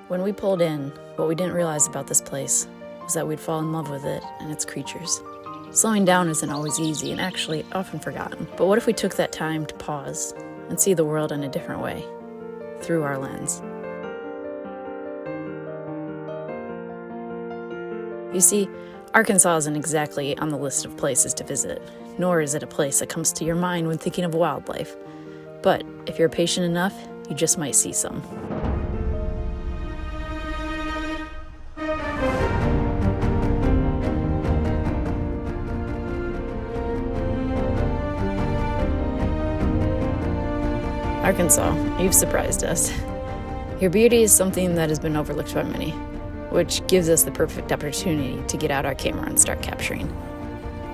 When we pulled in, what we didn't realize about this place was that we'd fall in love with it and its creatures. Slowing down isn't always easy and actually often forgotten. But what if we took that time to pause and see the world in a different way, through our lens? You see, Arkansas isn't exactly on the list of places to visit, nor is it a place that comes to your mind when thinking of wildlife. But if you're patient enough, you just might see some. Arkansas, you've surprised us. Your beauty is something that has been overlooked by many, which gives us the perfect opportunity to get out our camera and start capturing.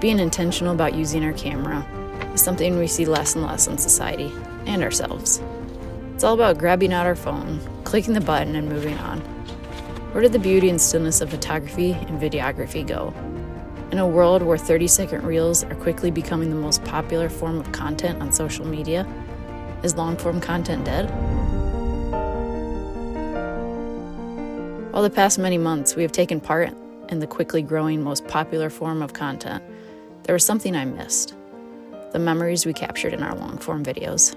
Being intentional about using our camera is something we see less and less in society and ourselves. It's all about grabbing out our phone, clicking the button, and moving on. Where did the beauty and stillness of photography and videography go? In a world where 30-second reels are quickly becoming the most popular form of content on social media, is long-form content dead? While the past many months we have taken part in the quickly growing most popular form of content, there was something I missed: the memories we captured in our long-form videos.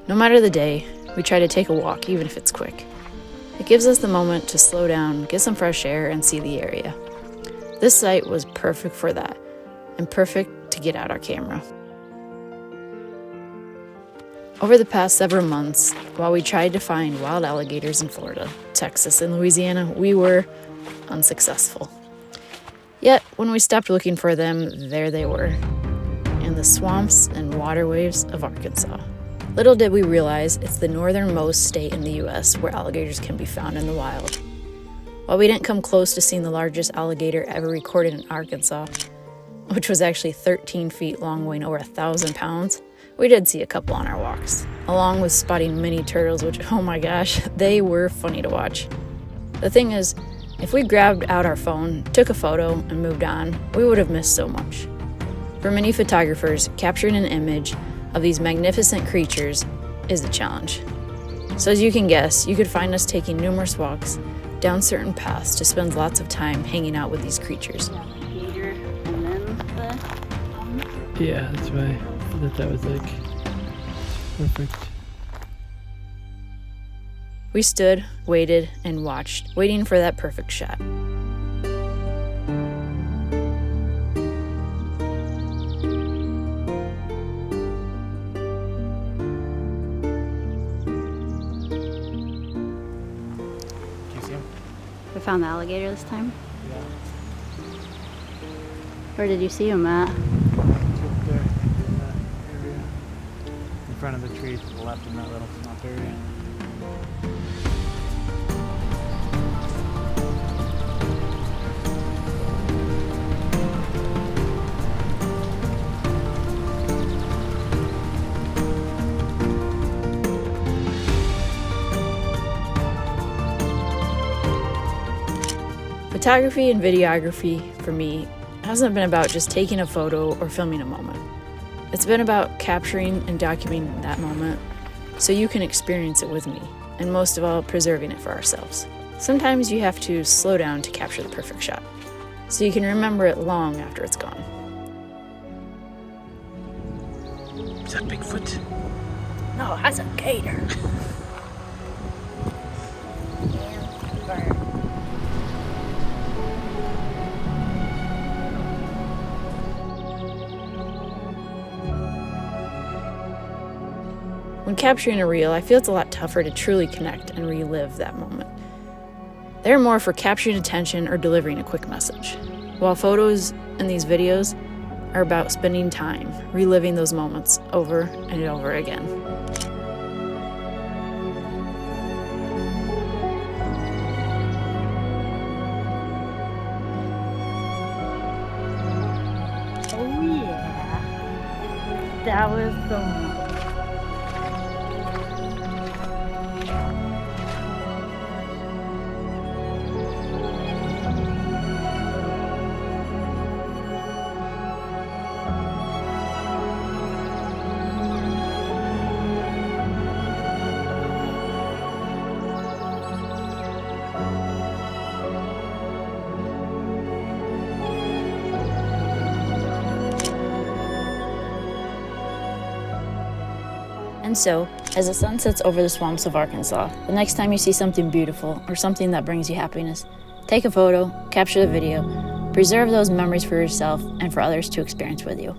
No matter the day, we try to take a walk, even if it's quick. It gives us the moment to slow down, get some fresh air, and see the area. This site was perfect for that, and perfect to get out our camera. Over the past several months, while we tried to find wild alligators in Florida, Texas, and Louisiana, we were unsuccessful. Yet, when we stopped looking for them, there they were, in the swamps and waterways of Arkansas. Little did we realize it's the northernmost state in the U.S. where alligators can be found in the wild. While we didn't come close to seeing the largest alligator ever recorded in Arkansas, which was actually 13 feet long, weighing over 1,000 pounds, we did see a couple on our walks, along with spotting mini turtles, which, oh my gosh, they were funny to watch. The thing is, if we grabbed out our phone, took a photo, and moved on, we would have missed so much. For many photographers, capturing an image of these magnificent creatures is a challenge. So as you can guess, you could find us taking numerous walks down certain paths to spend lots of time hanging out with these creatures. Yeah, that's right. That was like perfect. We stood, waited, and watched, waiting for that perfect shot. Can you see him? We found the alligator this time? Yeah. Where did you see him at? Up there in that area. In front of the tree to the left in that little swamp area. Photography and videography, for me, hasn't been about just taking a photo or filming a moment. It's been about capturing and documenting that moment so you can experience it with me, and most of all, preserving it for ourselves. Sometimes you have to slow down to capture the perfect shot, so you can remember it long after it's gone. Is that Bigfoot? No, that's a gator. When capturing a reel, I feel it's a lot tougher to truly connect and relive that moment. They're more for capturing attention or delivering a quick message, while photos and these videos are about spending time, reliving those moments over and over again. Oh yeah. That was the one. And so, as the sun sets over the swamps of Arkansas, the next time you see something beautiful or something that brings you happiness, take a photo, capture the video, preserve those memories for yourself and for others to experience with you.